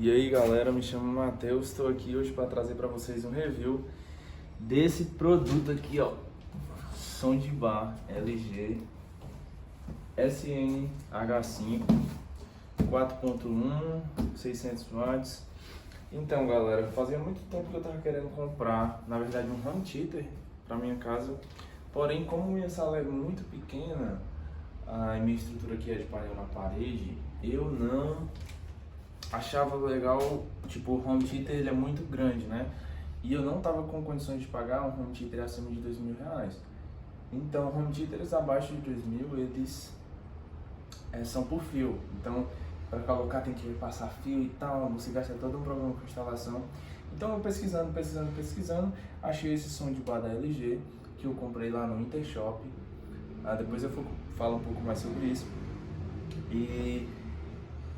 E aí galera, me chamo Matheus, estou aqui hoje para trazer para vocês um review desse produto aqui, ó, Soundbar LG SN-H5 4.1 600 watts. Então galera, fazia muito tempo que eu tava querendo comprar, na verdade, um home theater para minha casa, porém como minha sala é muito pequena, a minha estrutura aqui é de painel na parede, eu não achava legal, tipo, o home theater ele é muito grande, né? E eu não tava com condições de pagar um home theater acima de R$ 2.000. Então, home theaters abaixo de 2.000, eles são por fio. Então, para colocar tem que passar fio e tal, você gasta todo um programa com instalação. Então, eu pesquisando, achei esse Soundbar da LG, que eu comprei lá no Intershop. Depois eu falo um pouco mais sobre isso. E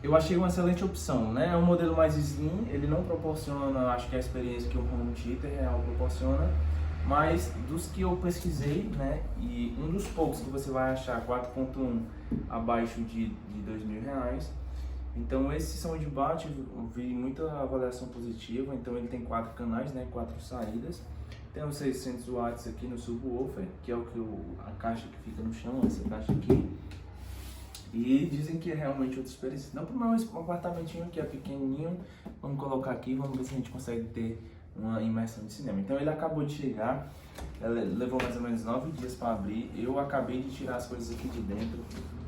eu achei uma excelente opção, né? É um modelo mais slim, ele não proporciona, acho que a experiência que o home theater real proporciona, mas dos que eu pesquisei, né? E um dos poucos que você vai achar 4.1 abaixo de R$ 2.000. Então esse Soundbar eu vi muita avaliação positiva. Então ele tem 4 canais, né? 4 saídas. Tem os 600 watts aqui no subwoofer, que é a caixa que fica no chão, essa caixa aqui. E dizem que é realmente outra experiência. Não para o meu apartamentinho que é pequenininho, vamos colocar aqui, vamos ver se a gente consegue ter uma imersão de cinema. Então ele acabou de chegar, levou mais ou menos 9 dias para abrir. Eu acabei de tirar as coisas aqui de dentro.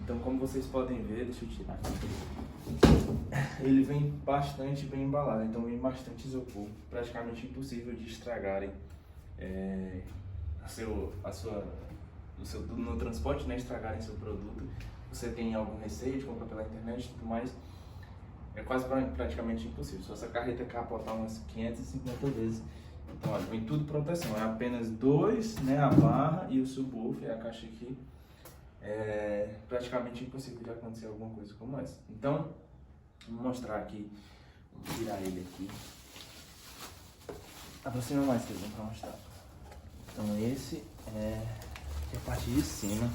Então como vocês podem ver, deixa eu tirar aqui. Ele vem bastante bem embalado, então vem bastante isopor, praticamente impossível de estragarem no transporte, né, estragarem seu produto. Você tem algum receio de comprar pela internet e tudo mais, é quase praticamente impossível. Só essa carreta capotar umas 550 vezes. Então, olha, vem tudo proteção. É apenas dois, né, a barra e o subwoofer, a caixa aqui. É praticamente impossível de acontecer alguma coisa como essa. Então, vou mostrar aqui, vou tirar ele aqui. Aproxima mais, vocês vão pra mostrar. Então, esse é a parte de cima.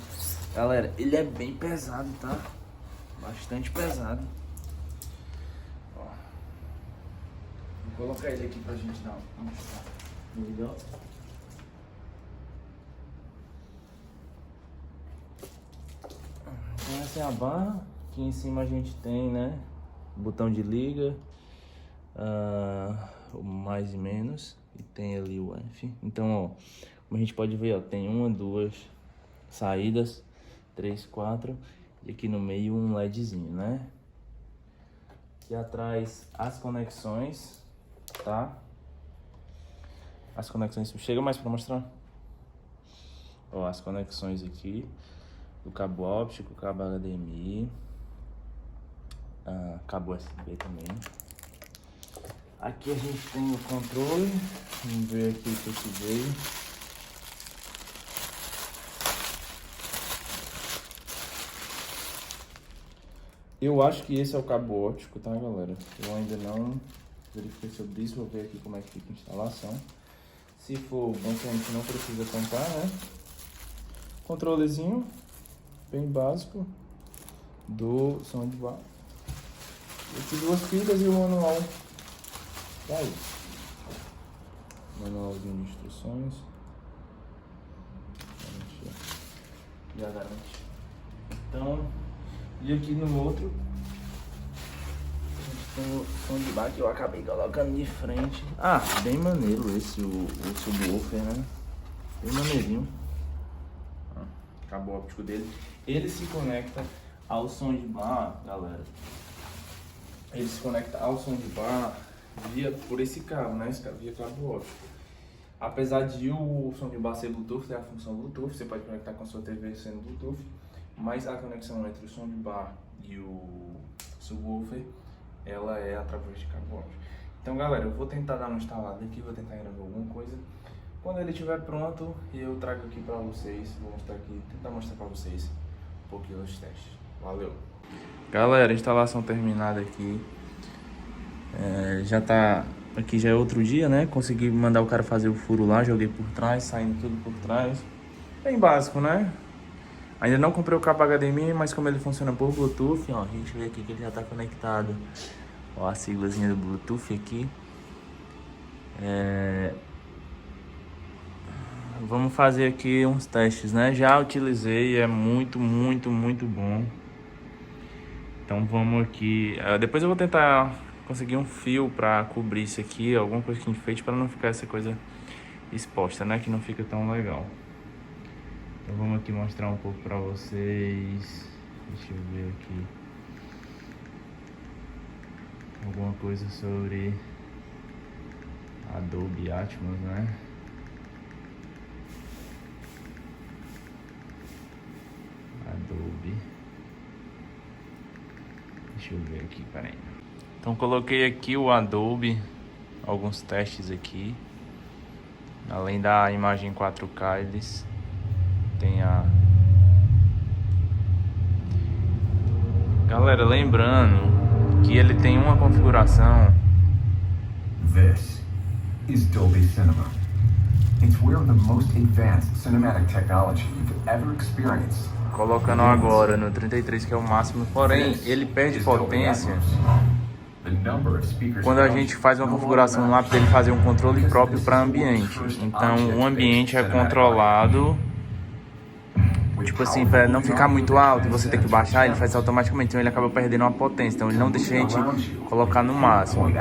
Galera, ele é bem pesado, tá? Bastante pesado. Ó. Vou colocar ele aqui pra gente dar uma mostrada melhor. Então essa é a barra. Aqui em cima a gente tem, né, o botão de liga, o mais e menos. E tem ali o F. Então, ó, como a gente pode ver, ó, tem uma, duas saídas, 3, 4, e aqui no meio um LEDzinho, né? Aqui atrás as conexões, tá? As conexões, chega mais para mostrar. Ó, as conexões aqui, o cabo óptico, cabo HDMI, cabo USB também. Aqui a gente tem o controle, vamos ver aqui o que veio. Eu acho que esse é o cabo óptico, tá, galera? Eu ainda não verifiquei sobre isso, vou ver aqui como é que fica a instalação. Se for bom, a gente não precisa tampar, né? Controlezinho, bem básico, do Soundbar. Aqui duas pilhas e o manual. Tá aí. Manualzinho de instruções. Já garante. Então, e aqui no outro, a gente tem o Soundbar que eu acabei colocando de frente. Bem maneiro esse, o subwoofer, né? Bem maneirinho. Cabo óptico dele. Ele se conecta ao Soundbar, galera. Ele se conecta ao Soundbar por esse cabo, né? Via cabo óptico. Apesar de o Soundbar ser Bluetooth, tem a função Bluetooth, você pode conectar com a sua TV sendo Bluetooth. Mas a conexão entre o Soundbar e o subwoofer, ela é através de cabo óptico. Então, galera, eu vou tentar dar uma instalada aqui, vou tentar gravar alguma coisa. Quando ele estiver pronto, eu trago aqui pra vocês, vou mostrar aqui, tentar mostrar pra vocês um pouquinho dos testes. Valeu! Galera, instalação terminada aqui. Já tá... Aqui já é outro dia, né? Consegui mandar o cara fazer o furo lá, joguei por trás, saindo tudo por trás. Bem básico, né? Ainda não comprei o cabo HDMI, mas como ele funciona por Bluetooth, ó, a gente vê aqui que ele já está conectado Ó, a siglazinha do Bluetooth aqui. Vamos fazer aqui uns testes, né? Já utilizei, é muito bom. Então vamos aqui. Depois eu vou tentar conseguir um fio pra cobrir isso aqui, alguma coisa que enfeite pra não ficar essa coisa exposta, né? Que não fica tão legal. Então vamos aqui mostrar um pouco pra vocês. Deixa eu ver aqui. Alguma coisa sobre Adobe Atmos, né? Adobe. Deixa eu ver aqui, peraí. Então coloquei aqui o Adobe, alguns testes aqui. Além da imagem 4K, eles têm a... Galera, lembrando que ele tem uma configuração. This is Dolby Cinema. It's where the most advanced cinematic technology you've ever experienced. Colocando agora no 33, que é o máximo, porém ele perde potência quando a gente faz uma configuração lá para ele fazer um controle próprio para ambiente. Então o ambiente é controlado, tipo assim, para não ficar muito alto e você ter que baixar, ele faz automaticamente, então ele acaba perdendo uma potência, então ele não deixa a gente colocar no máximo.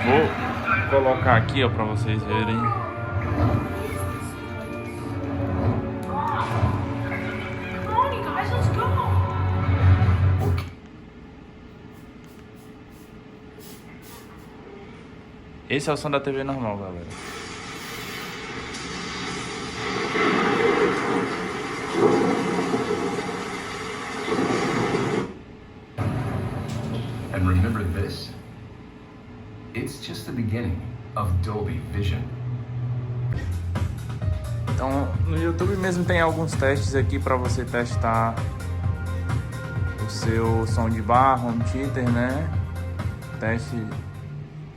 Vou colocar aqui, ó, para vocês verem. Esse é o som da TV normal, galera. And remember this? It's just the beginning of Dolby Vision. Então, no YouTube mesmo tem alguns testes aqui para você testar o seu som de bar, home theater, né? Teste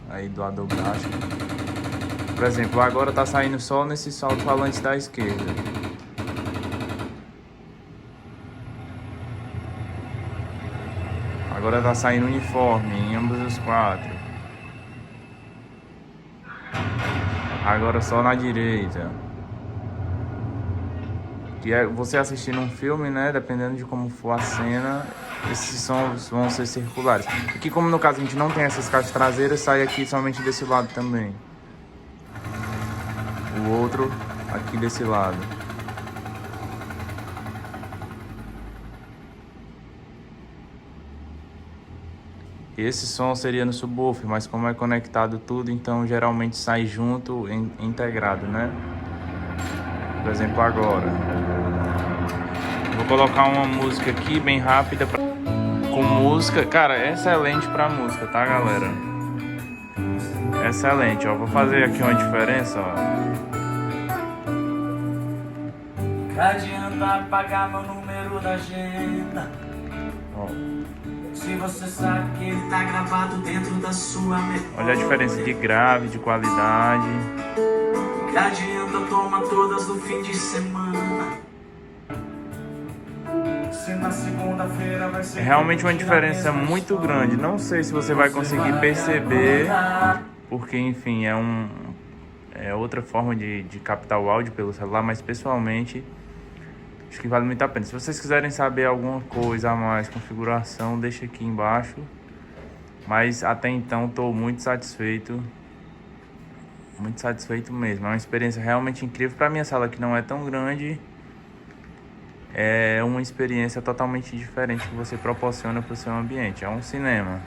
aí do Adobe Atmos. Por exemplo, agora tá saindo só nesse alto-falante da esquerda. Agora tá saindo uniforme em ambos os quatro. Agora só na direita. Que é você assistindo um filme, né? Dependendo de como for a cena, esses sons vão ser circulares. Aqui, como no caso a gente não tem essas caixas traseiras, sai aqui somente desse lado também. O outro aqui desse lado. Esse som seria no subwoofer, mas como é conectado tudo, então geralmente sai junto, integrado, né? Por exemplo, agora. Vou colocar uma música aqui bem rápida com música. Cara, é excelente pra música, tá, galera? Excelente, ó. Vou fazer aqui uma diferença, ó. Que adianta pagar meu número da agenda? Ó. Se você sabe que ele tá gravado dentro da sua memória. Olha a diferença de grave, de qualidade. Que adianta tomar todas no fim de semana? Se na segunda-feira vai ser... É realmente uma diferença muito grande. Não sei se você vai conseguir perceber, porque enfim, é outra forma de captar o áudio pelo celular, mas pessoalmente acho que vale muito a pena. Se vocês quiserem saber alguma coisa a mais, configuração, deixa aqui embaixo. Mas até então estou muito satisfeito. Muito satisfeito mesmo. É uma experiência realmente incrível. Para minha sala, que não é tão grande, é uma experiência totalmente diferente que você proporciona para o seu ambiente. É um cinema.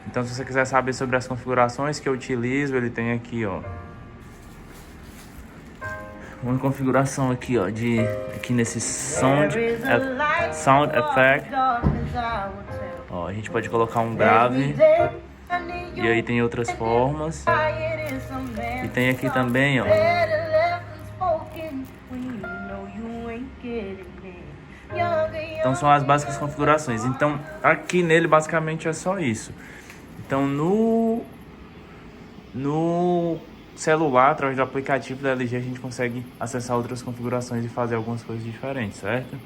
Então, se você quiser saber sobre as configurações que eu utilizo, ele tem aqui, ó, uma configuração aqui, ó, aqui nesse sound effect. Ó, a gente pode colocar um grave. E aí tem outras formas. E tem aqui também, ó, Então são as básicas configurações. Então aqui nele basicamente é só isso. Então no celular, através do aplicativo da LG, a gente consegue acessar outras configurações e fazer algumas coisas diferentes, certo?